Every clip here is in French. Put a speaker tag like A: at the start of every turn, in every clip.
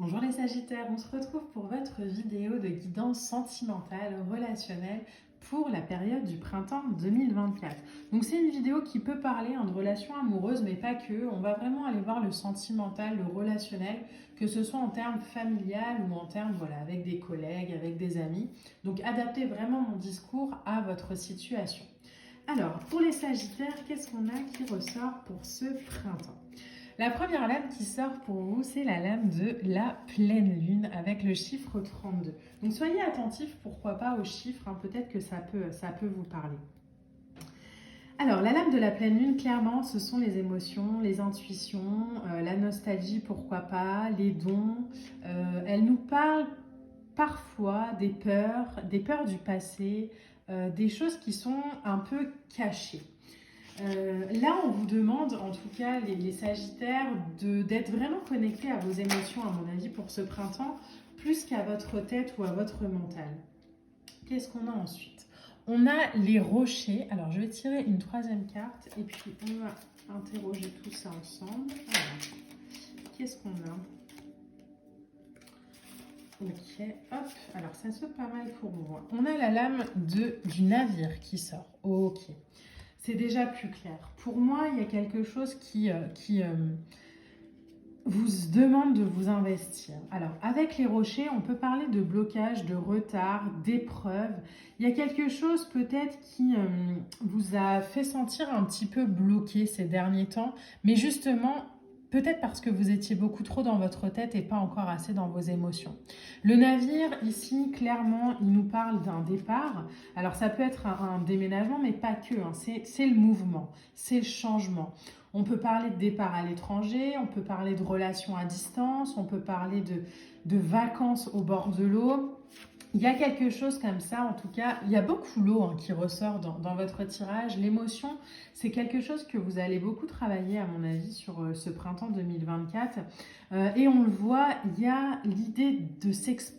A: Bonjour les Sagittaires, on se retrouve pour votre vidéo de guidance sentimentale, relationnelle pour la période du printemps 2024. Donc c'est une vidéo qui peut parler de relations amoureuses mais pas que, on va vraiment aller voir le sentimental, le relationnel, que ce soit en termes familial ou en termes avec des collègues, avec des amis. Donc adaptez vraiment mon discours à votre situation. Alors pour les Sagittaires, qu'est-ce qu'on a qui ressort pour ce printemps ? La première lame qui sort pour vous, c'est la lame de la pleine lune avec le chiffre 32. Donc soyez attentifs, pourquoi pas aux chiffres, peut-être que ça peut vous parler. Alors la lame de la pleine lune, clairement, ce sont les émotions, les intuitions, la nostalgie, pourquoi pas, les dons. Elle nous parle parfois des peurs du passé, des choses qui sont un peu cachées. Là, on vous demande, en tout cas les Sagittaires, d'être vraiment connectés à vos émotions, à mon avis, pour ce printemps, plus qu'à votre tête ou à votre mental. Qu'est-ce qu'on a ensuite? On a les rochers. Alors, je vais tirer une troisième carte et puis on va interroger tout ça ensemble. Alors, qu'est-ce qu'on a? Ok, hop. Alors, ça saute pas mal pour vous. On a la lame du navire qui sort. Ok. C'est déjà plus clair. Pour moi, il y a quelque chose qui vous demande de vous investir. Alors, avec les rochers, on peut parler de blocage, de retard, d'épreuve. Il y a quelque chose peut-être qui vous a fait sentir un petit peu bloqué ces derniers temps, mais justement, peut-être parce que vous étiez beaucoup trop dans votre tête et pas encore assez dans vos émotions. Le navire, ici, clairement, il nous parle d'un départ. Alors, ça peut être un déménagement, mais pas que. C'est le mouvement, c'est le changement. On peut parler de départ à l'étranger, on peut parler de relations à distance, on peut parler de vacances au bord de l'eau. Il y a quelque chose comme ça, en tout cas, il y a beaucoup l'eau qui ressort dans votre tirage. L'émotion, c'est quelque chose que vous allez beaucoup travailler, à mon avis, sur ce printemps 2024. Et on le voit, il y a l'idée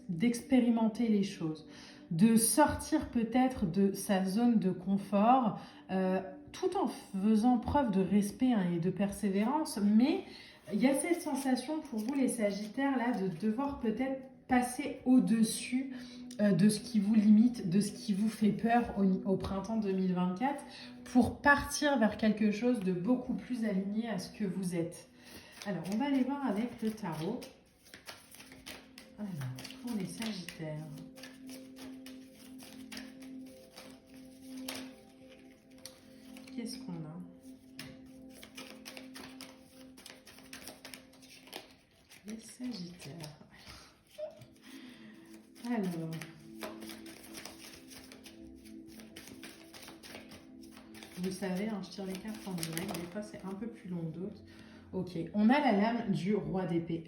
A: d'expérimenter les choses, de sortir peut-être de sa zone de confort, tout en faisant preuve de respect et de persévérance. Mais il y a cette sensation pour vous, les Sagittaires, là, de devoir peut-être passer au-dessus de ce qui vous limite, de ce qui vous fait peur au printemps 2024 pour partir vers quelque chose de beaucoup plus aligné à ce que vous êtes. Alors, on va aller voir avec le tarot. Alors, pour les Sagittaires. Qu'est-ce qu'on a? Les Sagittaires. Alors, vous savez, je tire les cartes en direct, des fois c'est un peu plus long que d'autres. Ok, on a la lame du roi d'épée,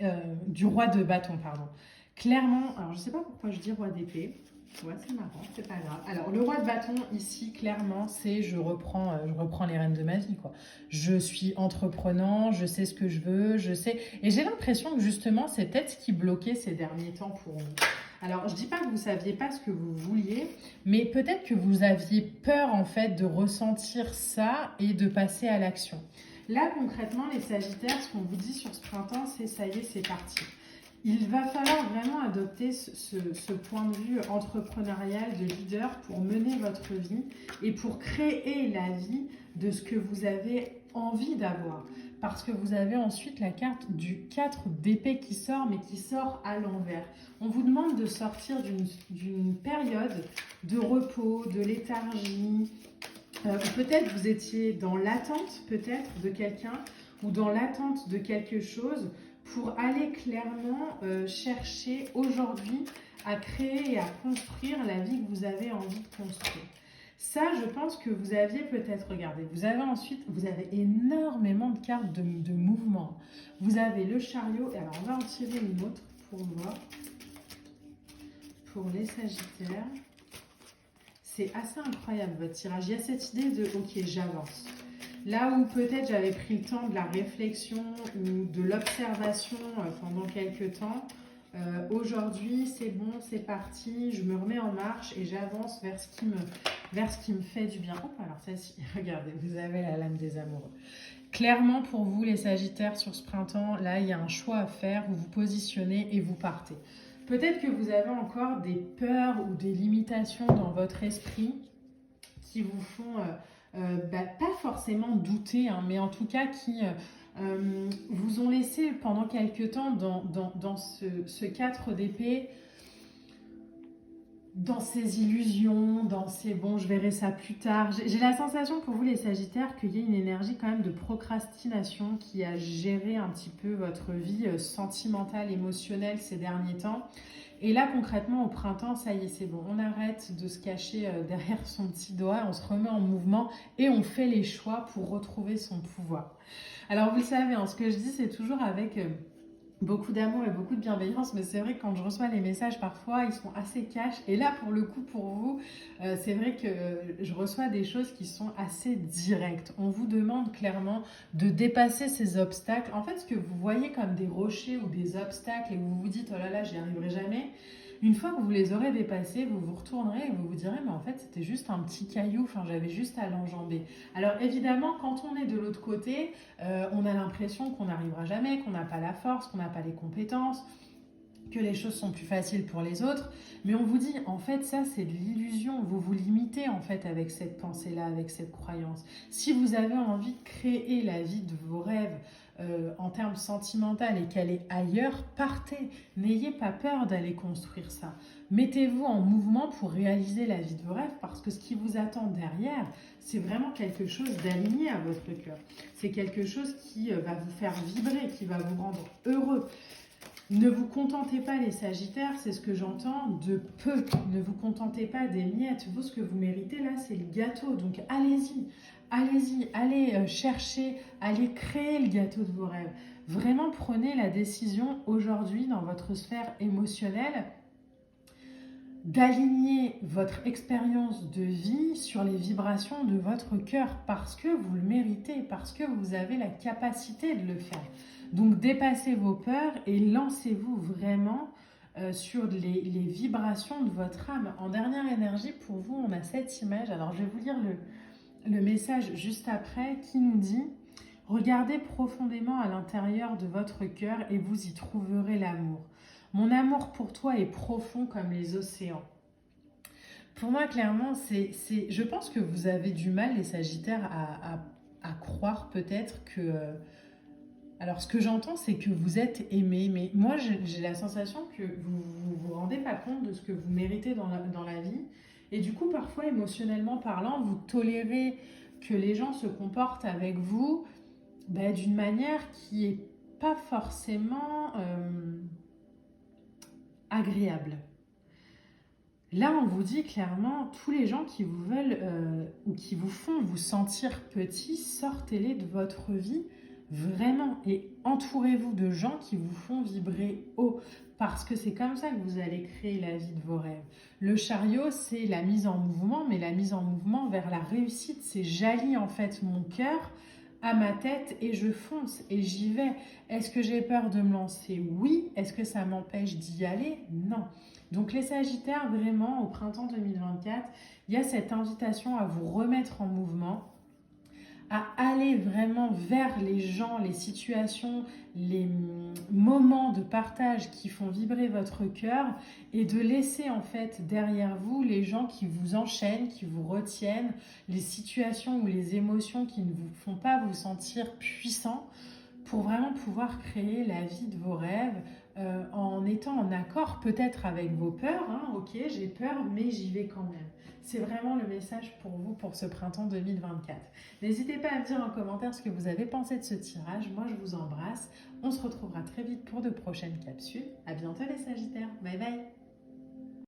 A: du roi de bâton, pardon. Clairement, alors je sais pas pourquoi je dis roi d'épée. Ouais, c'est marrant, c'est pas grave. Alors, le roi de bâton, ici, clairement, c'est je reprends les rênes de ma vie, quoi. Je suis entreprenant, je sais ce que je veux, je sais... Et j'ai l'impression que, justement, c'est peut-être ce qui bloquait ces derniers temps pour vous. Alors, je dis pas que vous saviez pas ce que vous vouliez, mais peut-être que vous aviez peur, en fait, de ressentir ça et de passer à l'action. Là, concrètement, les Sagittaires, ce qu'on vous dit sur ce printemps, c'est ça y est, c'est parti. Il va falloir vraiment adopter ce point de vue entrepreneurial de leader pour mener votre vie et pour créer la vie de ce que vous avez envie d'avoir. Parce que vous avez ensuite la carte du 4 d'épée qui sort, mais qui sort à l'envers. On vous demande de sortir d'une période de repos, de léthargie. Peut-être vous étiez dans l'attente peut-être de quelqu'un ou dans l'attente de quelque chose pour aller clairement chercher aujourd'hui à créer et à construire la vie que vous avez envie de construire. Ça, je pense que vous aviez peut-être regardé. Vous avez énormément de cartes de mouvement. Vous avez le chariot. Et alors, on va en tirer une autre pour voir. Pour les Sagittaires. C'est assez incroyable votre tirage. Il y a cette idée de « ok, j'avance ». Là où peut-être j'avais pris le temps de la réflexion ou de l'observation pendant quelques temps, aujourd'hui c'est bon, c'est parti, je me remets en marche et j'avance vers ce qui me fait du bien. Oh, alors celle-ci, regardez, vous avez la lame des amoureux. Clairement, pour vous, les Sagittaires, sur ce printemps, là, il y a un choix à faire. Vous vous positionnez et vous partez. Peut-être que vous avez encore des peurs ou des limitations dans votre esprit qui vous font pas forcément douter, hein, mais en tout cas qui vous ont laissé pendant quelques temps dans ce 4 d'épée, dans ces illusions, dans ces bon, je verrai ça plus tard. J'ai la sensation pour vous, les Sagittaires, qu'il y a une énergie quand même de procrastination qui a géré un petit peu votre vie sentimentale, émotionnelle ces derniers temps. Et là, concrètement, au printemps, ça y est, c'est bon. On arrête de se cacher derrière son petit doigt, on se remet en mouvement et on fait les choix pour retrouver son pouvoir. Alors, vous le savez, hein, ce que je dis, c'est toujours avec beaucoup d'amour et beaucoup de bienveillance, mais c'est vrai que quand je reçois les messages, parfois, ils sont assez cash. Et là, pour le coup, pour vous, c'est vrai que je reçois des choses qui sont assez directes. On vous demande clairement de dépasser ces obstacles. En fait, ce que vous voyez comme des rochers ou des obstacles et vous vous dites, oh là là, j'y arriverai jamais. Une fois que vous les aurez dépassés, vous vous retournerez et vous vous direz, mais en fait, c'était juste un petit caillou, enfin, j'avais juste à l'enjamber. Alors, évidemment, quand on est de l'autre côté, on a l'impression qu'on n'arrivera jamais, qu'on n'a pas la force, qu'on n'a pas les compétences, que les choses sont plus faciles pour les autres. Mais on vous dit, en fait, ça, c'est de l'illusion. Vous vous limitez, en fait, avec cette pensée-là, avec cette croyance. Si vous avez envie de créer la vie de vos rêves, en termes sentimentaux et qu'elle est ailleurs, partez. N'ayez pas peur d'aller construire ça. Mettez-vous en mouvement pour réaliser la vie de vos rêves parce que ce qui vous attend derrière, c'est vraiment quelque chose d'aligné à votre cœur. C'est quelque chose qui va vous faire vibrer, qui va vous rendre heureux. Ne vous contentez pas, les Sagittaires, c'est ce que j'entends, de peu. Ne vous contentez pas des miettes. Vous, ce que vous méritez là, c'est le gâteau. Donc allez-y, allez-y, allez chercher, allez créer le gâteau de vos rêves. Vraiment, prenez la décision aujourd'hui dans votre sphère émotionnelle d'aligner votre expérience de vie sur les vibrations de votre cœur parce que vous le méritez, parce que vous avez la capacité de le faire. Donc dépassez vos peurs et lancez-vous vraiment sur les vibrations de votre âme. En dernière énergie, pour vous, on a cette image. Alors je vais vous lire le message juste après qui nous dit « Regardez profondément à l'intérieur de votre cœur et vous y trouverez l'amour. Mon amour pour toi est profond comme les océans. » Pour moi, clairement, je pense que vous avez du mal, les Sagittaires, à croire peut-être que... alors, ce que j'entends, c'est que vous êtes aimé, mais moi, j'ai la sensation que vous vous rendez pas compte de ce que vous méritez dans la vie. Et du coup, parfois, émotionnellement parlant, vous tolérez que les gens se comportent avec vous d'une manière qui est pas forcément agréable. Là, on vous dit clairement, tous les gens qui vous veulent ou qui vous font vous sentir petit, sortez-les de votre vie vraiment et entourez-vous de gens qui vous font vibrer haut parce que c'est comme ça que vous allez créer la vie de vos rêves. Le chariot, c'est la mise en mouvement, mais la mise en mouvement vers la réussite, c'est j'allie en fait mon cœur à ma tête et je fonce et j'y vais. Est-ce que j'ai peur de me lancer? Oui. Est-ce que ça m'empêche d'y aller? Non. Donc les Sagittaires, vraiment, au printemps 2024, il y a cette invitation à vous remettre en mouvement, à aller vraiment vers les gens, les situations, les moments de partage qui font vibrer votre cœur et de laisser en fait derrière vous les gens qui vous enchaînent, qui vous retiennent, les situations ou les émotions qui ne vous font pas vous sentir puissant pour vraiment pouvoir créer la vie de vos rêves en étant en accord peut-être avec vos peurs. Ok, j'ai peur, mais j'y vais quand même. C'est vraiment le message pour vous pour ce printemps 2024. N'hésitez pas à me dire en commentaire ce que vous avez pensé de ce tirage. Moi, je vous embrasse. On se retrouvera très vite pour de prochaines capsules. À bientôt les Sagittaires. Bye bye.